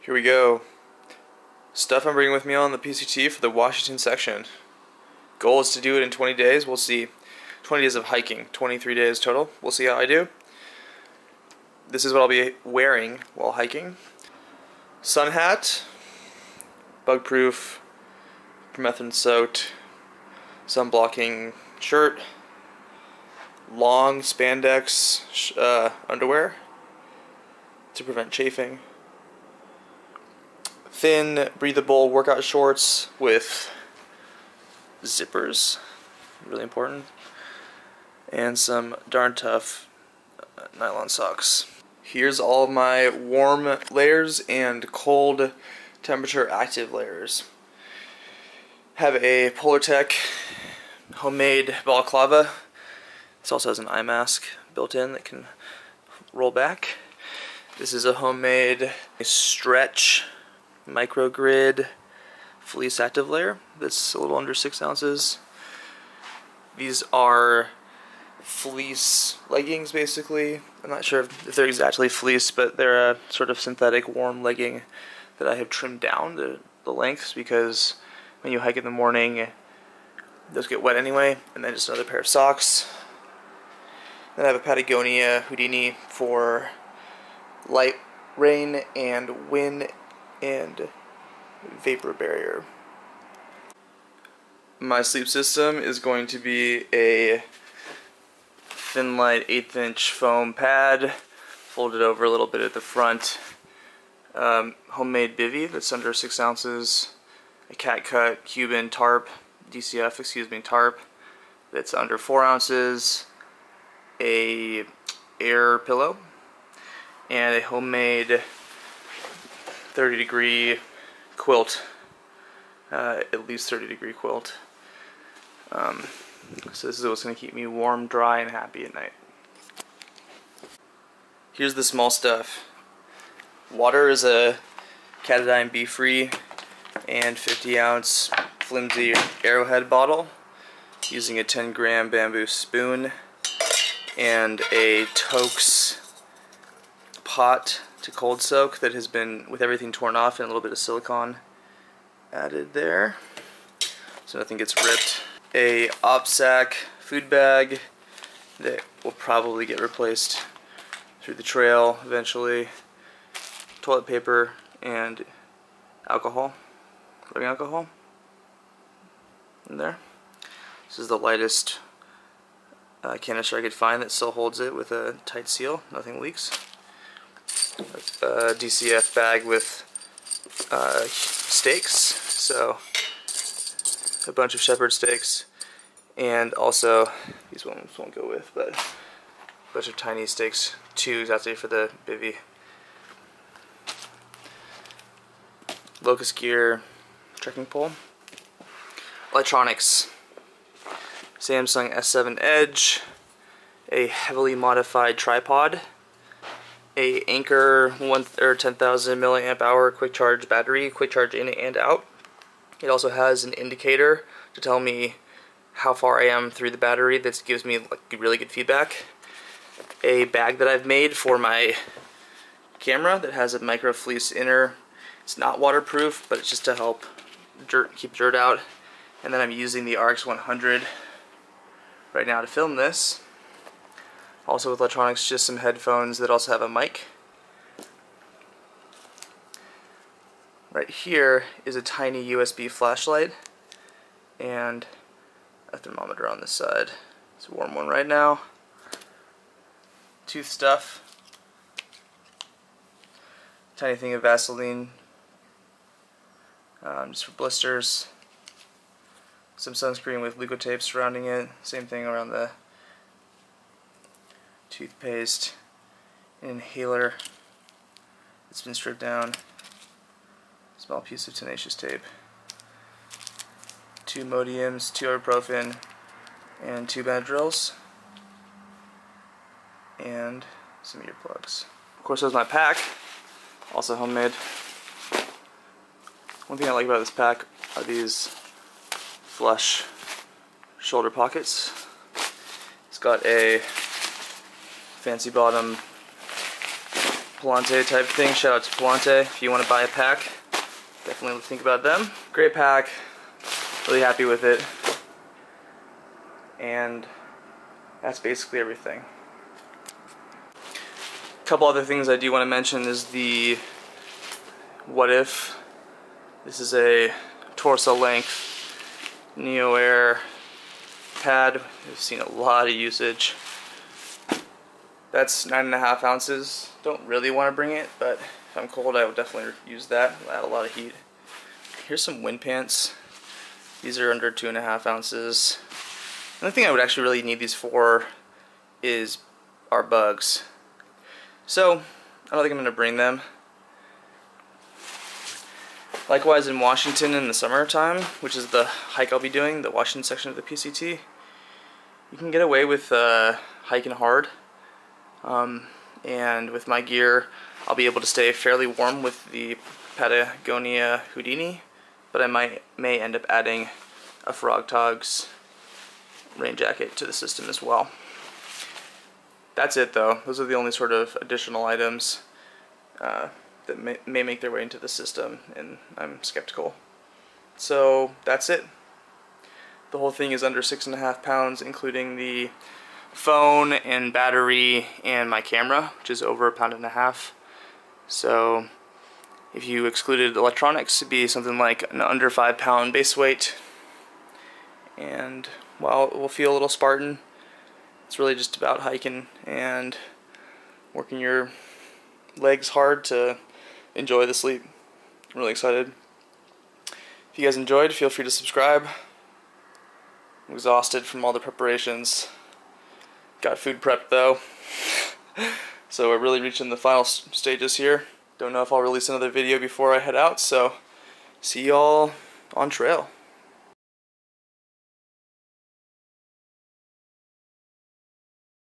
Here we go. Stuff I'm bringing with me on the PCT for the Washington section. Goal is to do it in 20 days. We'll see. 20 days of hiking, 23 days total. We'll see how I do. This is what I'll be wearing while hiking. Sun hat, bug proof, permethrin soaked, sun blocking shirt, long spandex underwear to prevent chafing, thin breathable workout shorts with zippers, really important, and some darn tough nylon socks. Here's all of my warm layers and cold temperature active layers. Have a Polartec homemade balaclava. This also has an eye mask built in that can roll back. This is a homemade stretch microgrid fleece active layer that's a little under 6 ounces. These are fleece leggings basically. I'm not sure if they're exactly fleece, but they're a sort of synthetic warm legging that I have trimmed down the lengths because when you hike in the morning those get wet anyway. And then just another pair of socks. Then I have a Patagonia Houdini for light rain and wind and vapor barrier. My sleep system is going to be a Finlight 1/8 inch foam pad, folded over a little bit at the front, homemade bivy that's under 6 ounces, a cat cut Cuban tarp, DCF, excuse me, tarp that's under 4 ounces, a air pillow, and a homemade 30-degree quilt, at least 30-degree quilt. So this is what's going to keep me warm, dry, and happy at night. Here's the small stuff. Water is a Catadine Be-Free and 50-ounce flimsy Arrowhead bottle using a 10-gram bamboo spoon and a Tokes pot to cold soak that has been, with everything torn off, and a little bit of silicone added there so nothing gets ripped. A OpSac food bag that will probably get replaced through the trail eventually. Toilet paper and alcohol, rubbing alcohol in there. This is the lightest canister I could find that still holds it with a tight seal, nothing leaks. A DCF bag with steaks, so a bunch of shepherd steaks, and also these ones won't go with, but a bunch of tiny steaks, 2 exactly for the bivy. Locust gear trekking pole. Electronics. Samsung S7 Edge, a heavily modified tripod, a Anker 10,000 milliamp hour quick charge battery, quick charge in and out. It also has an indicator to tell me how far I am through the battery that gives me like really good feedback. A bag that I've made for my camera that has a micro fleece inner. It's not waterproof, but it's just to help keep dirt out. And then I'm using the RX100 right now to film this. Also with electronics, just some headphones that also have a mic. Right here is a tiny USB flashlight and a thermometer on this side. It's a warm one right now. Tooth stuff. Tiny thing of Vaseline, just for blisters. Some sunscreen with leukotape surrounding it. Same thing around the toothpaste. An inhaler that's been stripped down. Small piece of tenacious tape. 2 Modiums, 2 ibuprofen, and 2 Benadryls. And some earplugs. Of course, there's my pack, also homemade. One thing I like about this pack are these flush shoulder pockets. It's got a fancy bottom Palante type thing. Shout out to Palante. If you want to buy a pack, definitely think about them. Great pack. Really happy with it. And that's basically everything. A couple other things I do want to mention is the What If. This is a torso length Neo Air pad. I've seen a lot of usage. That's 9.5 ounces. Don't really want to bring it, but if I'm cold I would definitely use that. It'll add a lot of heat. Here's some wind pants. These are under 2.5 ounces. Another thing I would actually really need these for is our bugs. So I don't think I'm going to bring them. Likewise in Washington in the summertime, which is the hike I'll be doing, the Washington section of the PCT, you can get away with hiking hard. And with my gear, I'll be able to stay fairly warm with the Patagonia Houdini, but I may end up adding a Frog Togs rain jacket to the system as well. That's it though. Those are the only sort of additional items that may make their way into the system, and I'm skeptical. So that's it. The whole thing is under 6.5 pounds, including the phone and battery and my camera, which is over 1.5 pounds. So if you excluded electronics, it'd be something like an under 5 pound base weight. And while it will feel a little Spartan, it's really just about hiking and working your legs hard to enjoy the sleep. I'm really excited. If you guys enjoyed, feel free to subscribe. I'm exhausted from all the preparations. Got food prepped though. So we're really reaching the final stages here. Don't know if I'll release another video before I head out, so see y'all on trail.